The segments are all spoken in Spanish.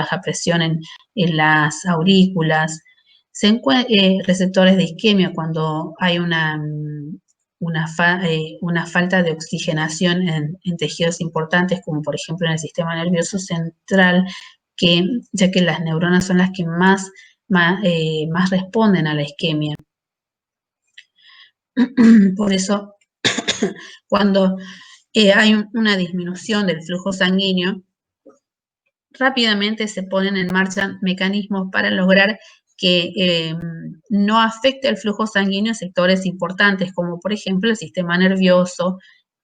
baja presión en las aurículas. Receptores de isquemia cuando hay una falta de oxigenación en tejidos importantes, como por ejemplo en el sistema nervioso central, ya que las neuronas son las que más responden a la isquemia. Por eso, cuando hay una disminución del flujo sanguíneo, rápidamente se ponen en marcha mecanismos para lograr que no afecte el flujo sanguíneo en sectores importantes, como por ejemplo el sistema nervioso,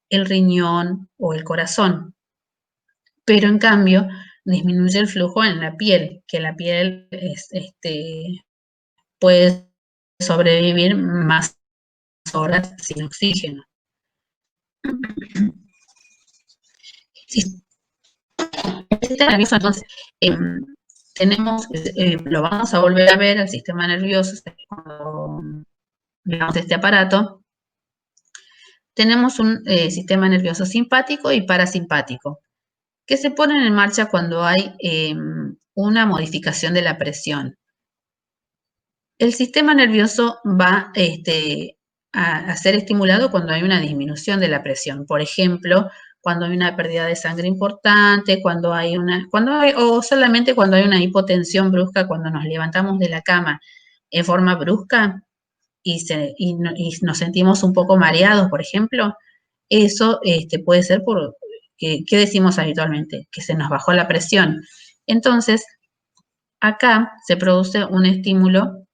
el riñón o el corazón. Pero en cambio, disminuye el flujo en la piel, que la piel puede sobrevivir más horas sin oxígeno. El sistema nervioso, entonces, tenemos, lo vamos a volver a ver, el sistema nervioso, cuando veamos este aparato. Tenemos un sistema nervioso simpático y parasimpático, que se ponen en marcha cuando hay una modificación de la presión. El sistema nervioso va a ser estimulado cuando hay una disminución de la presión. Por ejemplo, cuando hay una pérdida de sangre importante, o solamente cuando hay una hipotensión brusca, cuando nos levantamos de la cama en forma brusca y nos sentimos un poco mareados, por ejemplo. Eso puede ser ¿qué decimos habitualmente? Que se nos bajó la presión. Entonces, acá se produce un estímulo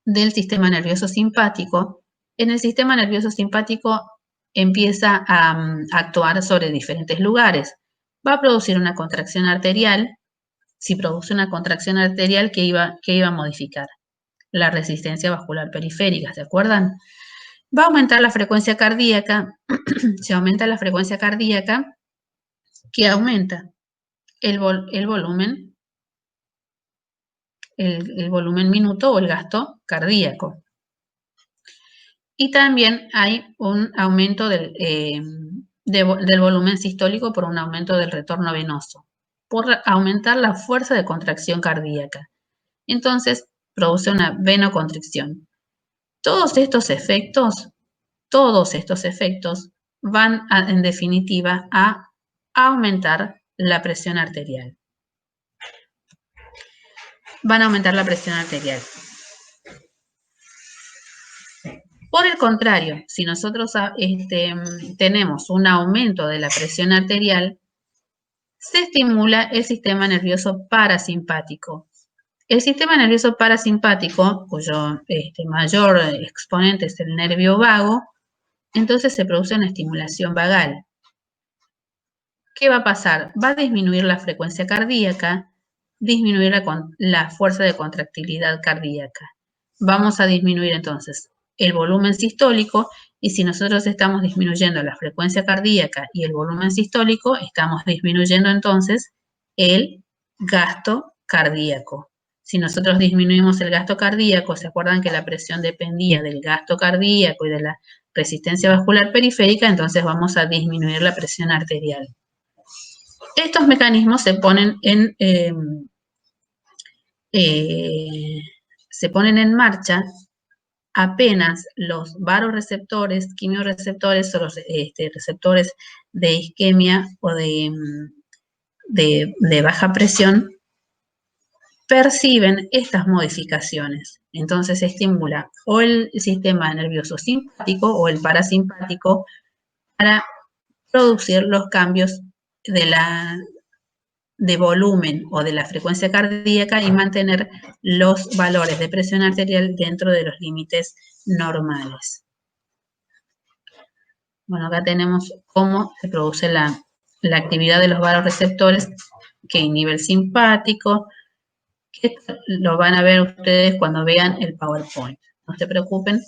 del sistema nervioso simpático. En el sistema nervioso simpático empieza a actuar sobre diferentes lugares. Va a producir una contracción arterial. Si produce una contracción arterial, ¿qué iba a modificar? La resistencia vascular periférica, ¿se acuerdan? Va a aumentar la frecuencia cardíaca. Se aumenta la frecuencia cardíaca, ¿qué aumenta? El volumen, el volumen minuto o el gasto cardíaco. Y también hay un aumento del volumen sistólico por un aumento del retorno venoso, por aumentar la fuerza de contracción cardíaca. Entonces, produce una venoconstricción. Todos estos efectos van en definitiva a aumentar la presión arterial. Van a aumentar la presión arterial. Por el contrario, si nosotros tenemos un aumento de la presión arterial, se estimula el sistema nervioso parasimpático. El sistema nervioso parasimpático, cuyo mayor exponente es el nervio vago, entonces se produce una estimulación vagal. ¿Qué va a pasar? Va a disminuir la frecuencia cardíaca, disminuir la fuerza de contractilidad cardíaca. Vamos a disminuir entonces el volumen sistólico, y si nosotros estamos disminuyendo la frecuencia cardíaca y el volumen sistólico, estamos disminuyendo entonces el gasto cardíaco. Si nosotros disminuimos el gasto cardíaco, ¿se acuerdan que la presión dependía del gasto cardíaco y de la resistencia vascular periférica? Entonces vamos a disminuir la presión arterial. Estos mecanismos se ponen en marcha apenas los vasoreceptores, quimiorreceptores o los receptores de isquemia o de baja presión perciben estas modificaciones. Entonces se estimula o el sistema nervioso simpático o el parasimpático para producir los cambios de volumen o de la frecuencia cardíaca y mantener los valores de presión arterial dentro de los límites normales. Bueno, acá tenemos cómo se produce la actividad de los vasoreceptores, que a nivel simpático, que lo van a ver ustedes cuando vean el PowerPoint. No se preocupen.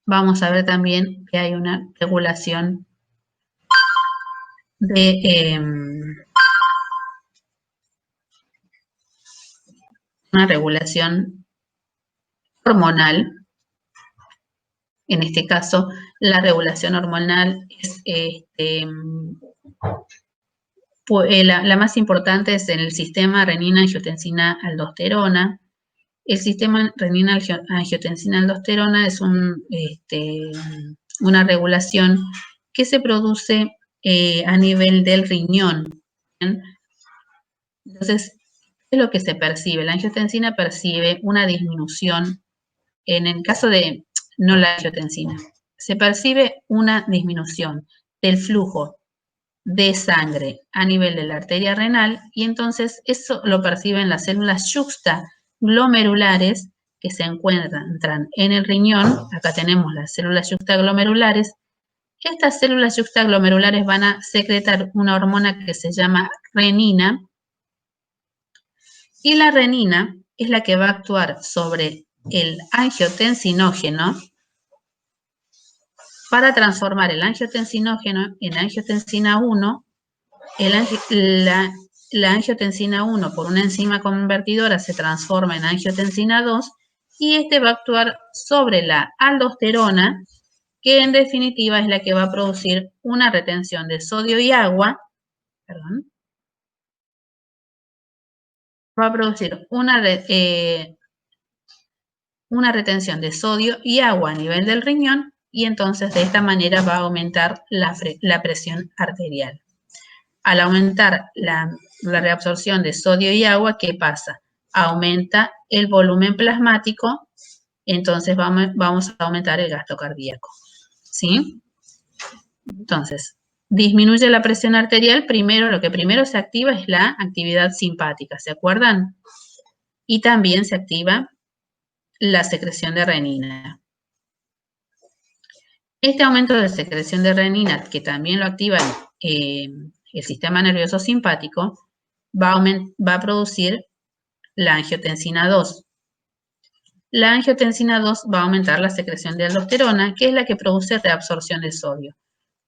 Vamos a ver también que hay una regulación de hormonal En este caso, la regulación hormonal es la más importante es el sistema renina-angiotensina-aldosterona. El sistema renina-angiotensina-aldosterona es una regulación que se produce a nivel del riñón. ¿Bien? Entonces, ¿qué es lo que se percibe? La angiotensina percibe una disminución, en el caso de no la angiotensina, se percibe una disminución del flujo de sangre a nivel de la arteria renal y entonces eso lo perciben las células yuxtaglomerulares que se encuentran en el riñón. Acá tenemos las células yuxtaglomerulares. Estas células yuxtaglomerulares van a secretar una hormona que se llama renina y la renina es la que va a actuar sobre el angiotensinógeno para transformar el angiotensinógeno en angiotensina 1. La angiotensina 1 por una enzima convertidora se transforma en angiotensina 2 y este va a actuar sobre la aldosterona, que en definitiva es la que va a producir una retención de sodio y agua, va a producir una retención de sodio y agua a nivel del riñón y entonces de esta manera va a aumentar la presión arterial. Al aumentar la reabsorción de sodio y agua, ¿qué pasa? Aumenta el volumen plasmático, entonces vamos a aumentar el gasto cardíaco. ¿Sí? Entonces, disminuye la presión arterial. Lo que primero se activa es la actividad simpática, ¿se acuerdan? Y también se activa la secreción de renina. Este aumento de secreción de renina, que también lo activa el sistema nervioso simpático, va a producir la angiotensina 2. La angiotensina 2 va a aumentar la secreción de aldosterona, que es la que produce reabsorción de sodio.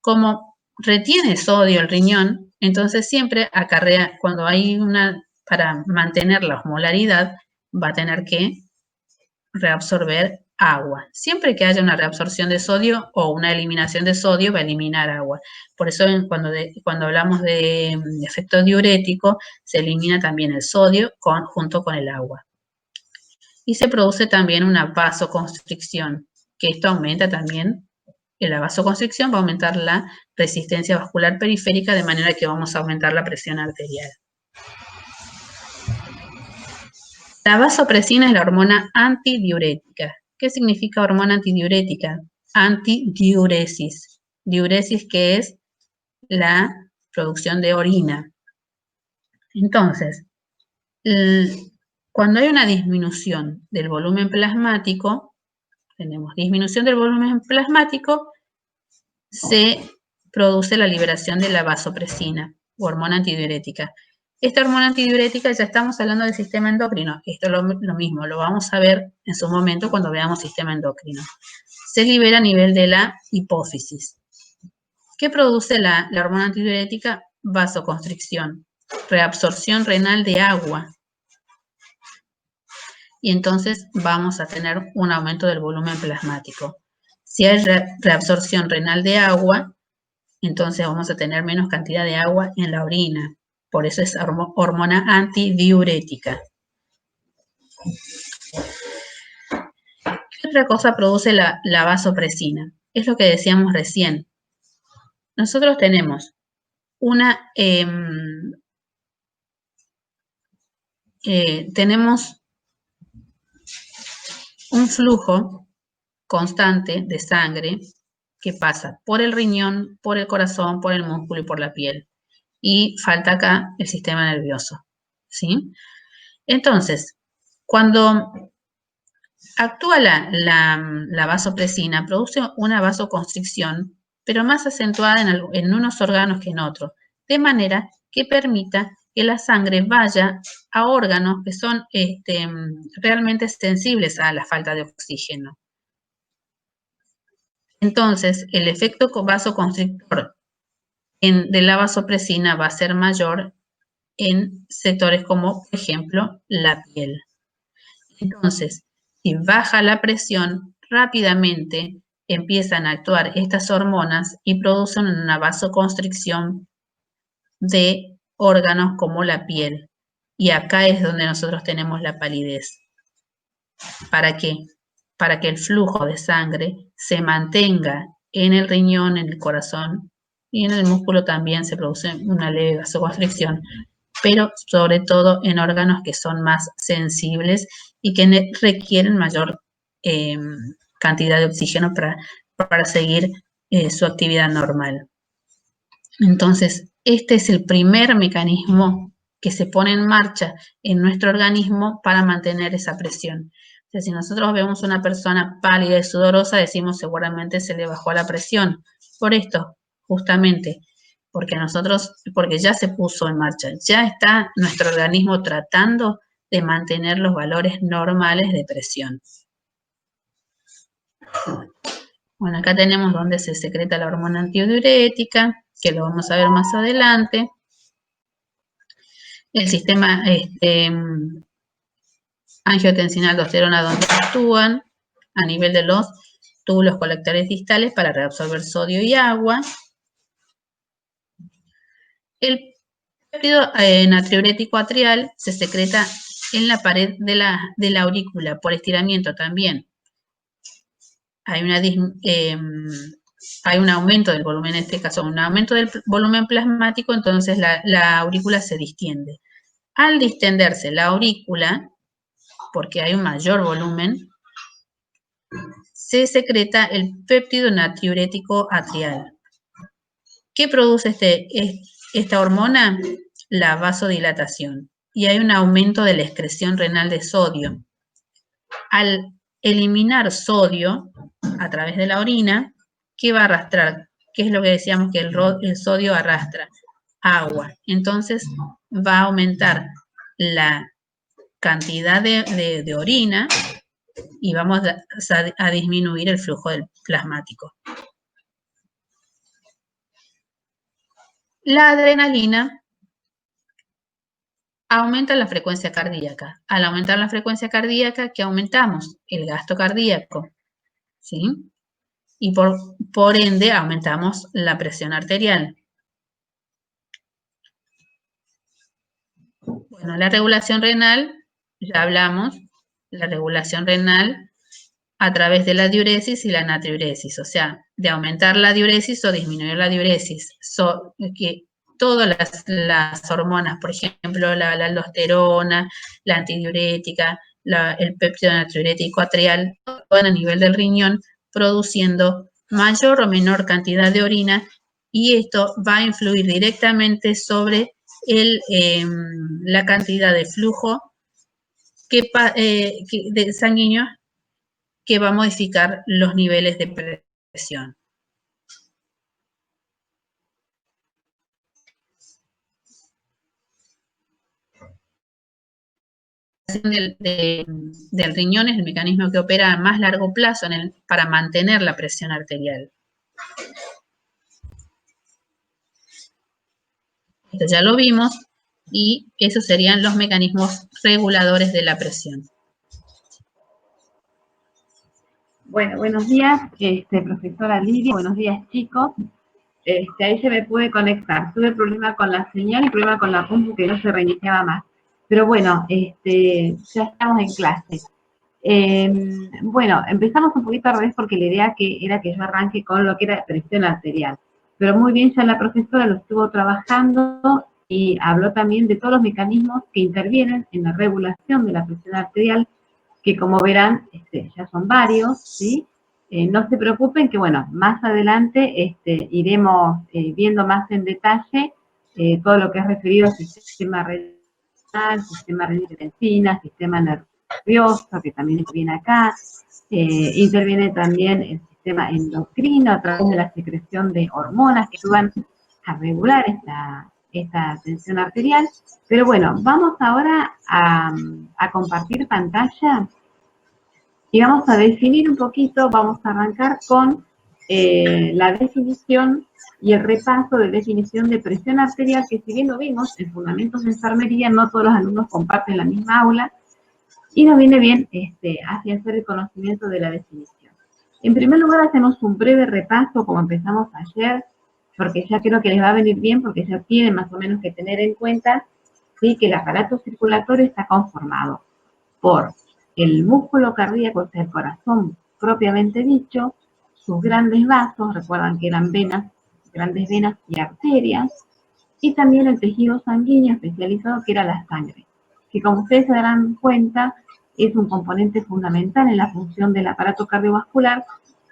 Como retiene sodio el riñón, entonces siempre acarrea, cuando hay para mantener la osmolaridad, va a tener que reabsorber agua. Siempre que haya una reabsorción de sodio o una eliminación de sodio, va a eliminar agua. Por eso cuando hablamos de efecto diurético, se elimina también el sodio junto con el agua. Y se produce también una vasoconstricción, que esto aumenta también, la vasoconstricción va a aumentar la resistencia vascular periférica, de manera que vamos a aumentar la presión arterial. La vasopresina es la hormona antidiurética. ¿Qué significa hormona antidiurética? Antidiuresis. Diuresis, que es la producción de orina. Entonces, cuando hay una disminución del volumen plasmático, tenemos disminución del volumen plasmático, se produce la liberación de la vasopresina, hormona antidiurética. Esta hormona antidiurética, ya estamos hablando del sistema endocrino. Esto es lo mismo, lo vamos a ver en su momento cuando veamos sistema endocrino. Se libera a nivel de la hipófisis. ¿Qué produce la hormona antidiurética? Vasoconstricción, reabsorción renal de agua. Y entonces vamos a tener un aumento del volumen plasmático. Si hay reabsorción renal de agua, entonces vamos a tener menos cantidad de agua en la orina. Por eso es hormona antidiurética. ¿Qué otra cosa produce la vasopresina? Es lo que decíamos recién. Nosotros tenemos tenemos un flujo constante de sangre que pasa por el riñón, por el corazón, por el músculo y por la piel. Y falta acá el sistema nervioso, ¿sí? Entonces, cuando actúa la vasopresina, produce una vasoconstricción, pero más acentuada en unos órganos que en otros, de manera que permita que la sangre vaya a órganos que son realmente sensibles a la falta de oxígeno. Entonces, el efecto vasoconstrictor de la vasopresina va a ser mayor en sectores como, por ejemplo, la piel. Entonces, si baja la presión, rápidamente empiezan a actuar estas hormonas y producen una vasoconstricción de órganos como la piel. Y acá es donde nosotros tenemos la palidez. ¿Para qué? Para que el flujo de sangre se mantenga en el riñón, en el corazón y en el músculo también se produce una leve vasoconstricción, pero sobre todo en órganos que son más sensibles y que requieren mayor cantidad de oxígeno para seguir su actividad normal. Entonces, este es el primer mecanismo que se pone en marcha en nuestro organismo para mantener esa presión. O sea, si nosotros vemos una persona pálida y sudorosa, decimos seguramente se le bajó la presión. Por esto, justamente, porque ya se puso en marcha, ya está nuestro organismo tratando de mantener los valores normales de presión. Bueno, acá tenemos donde se secreta la hormona antidiurética, que lo vamos a ver más adelante. El sistema angiotensina aldosterona, donde actúan a nivel de los túbulos colectores distales para reabsorber sodio y agua. El péptido natriurético atrial se secreta en la pared de la aurícula por estiramiento también. Hay un aumento del volumen, en este caso un aumento del volumen plasmático, entonces la aurícula se distiende. Al distenderse la aurícula, porque hay un mayor volumen, se secreta el péptido natriurético atrial. ¿Qué produce esta hormona? La vasodilatación. Y hay un aumento de la excreción renal de sodio. Al eliminar sodio a través de la orina, ¿qué va a arrastrar? ¿Qué es lo que decíamos que el sodio arrastra? Agua. Entonces va a aumentar la cantidad de orina y vamos a disminuir el flujo del plasmático. La adrenalina aumenta la frecuencia cardíaca. Al aumentar la frecuencia cardíaca, ¿qué aumentamos? El gasto cardíaco, ¿sí? Y por ende aumentamos la presión arterial. Bueno, la regulación renal, ya hablamos, la regulación renal a través de la diuresis y la natriuresis, o sea, de aumentar la diuresis o disminuir la diuresis. Que todas las hormonas, por ejemplo, la aldosterona, la antidiurética, el péptido natriurético atrial, van a nivel del riñón produciendo mayor o menor cantidad de orina y esto va a influir directamente sobre la cantidad de flujo de sanguíneo que va a modificar los niveles de presión. Del riñón es el mecanismo que opera a más largo plazo para mantener la presión arterial. Esto ya lo vimos y esos serían los mecanismos reguladores de la presión. Bueno, buenos días, profesora Lidia, buenos días chicos. Ahí se me puede conectar. Tuve problema con la señal y problema con la compu que no se reiniciaba más. Pero bueno, ya estamos en clase. Bueno, empezamos un poquito al revés porque la idea era que yo arranque con lo que era presión arterial. Pero muy bien, ya la profesora lo estuvo trabajando y habló también de todos los mecanismos que intervienen en la regulación de la presión arterial, que como verán, ya son varios, ¿sí? No se preocupen que, bueno, más adelante iremos viendo más en detalle todo lo que es referido al sistema renal, sistema renina, sistema nervioso, que también viene acá. Interviene también el sistema endocrino a través de la secreción de hormonas que ayudan a regular esta tensión arterial. Pero bueno, vamos ahora a compartir pantalla y vamos a definir un poquito, vamos a arrancar con la definición y el repaso de definición de presión arterial, que si bien lo vimos en fundamentos de enfermería, no todos los alumnos comparten la misma aula, y nos viene bien afianzar el conocimiento de la definición. En primer lugar, hacemos un breve repaso, como empezamos ayer, porque ya creo que les va a venir bien, porque ya tienen más o menos que tener en cuenta, ¿sí?, que el aparato circulatorio está conformado por el músculo cardíaco, o sea, el corazón propiamente dicho, sus grandes vasos, recuerdan que eran venas, grandes venas y arterias, y también el tejido sanguíneo especializado que era la sangre, que como ustedes se darán cuenta es un componente fundamental en la función del aparato cardiovascular,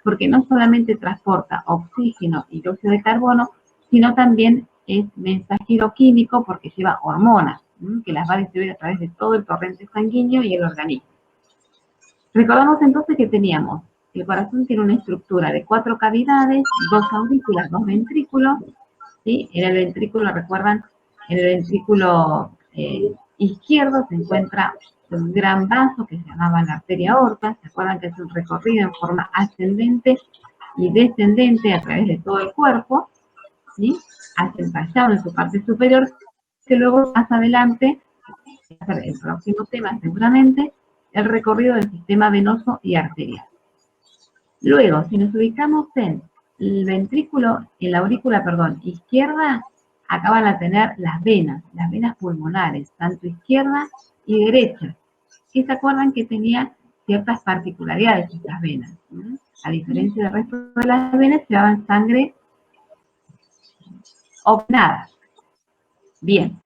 porque no solamente transporta oxígeno y dióxido de carbono, sino también es mensajero químico porque lleva hormonas, que las va a distribuir a través de todo el torrente sanguíneo y el organismo. Recordamos entonces que teníamos, el corazón tiene una estructura de 4 cavidades, 2 aurículas, 2 ventrículos, ¿sí? En el ventrículo, recuerdan, en el ventrículo izquierdo se encuentra un gran vaso que se llamaba la arteria aorta. ¿Se acuerdan que es un recorrido en forma ascendente y descendente a través de todo el cuerpo, ¿sí?, hacia el tallado en su parte superior, que luego más adelante, el próximo tema seguramente, el recorrido del sistema venoso y arterial. Luego, si nos ubicamos en el ventrículo, en la aurícula, perdón, izquierda, acá van a tener las venas pulmonares, tanto izquierda y derecha. Y se acuerdan que tenía ciertas particularidades estas venas. A diferencia del resto de las venas, llevaban sangre opinada. Bien.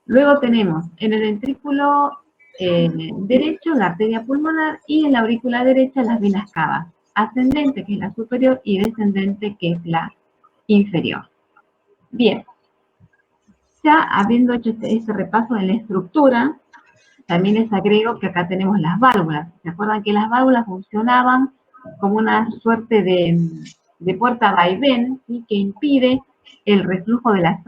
Luego tenemos en el ventrículo derecho la arteria pulmonar y en la aurícula derecha las venas cavas, ascendente que es la superior y descendente que es la inferior. Bien, ya habiendo hecho este repaso en la estructura, también les agrego que acá tenemos las válvulas. ¿Se acuerdan que las válvulas funcionaban como una suerte de puerta vaivén, ¿sí?, que impide el reflujo de la sangre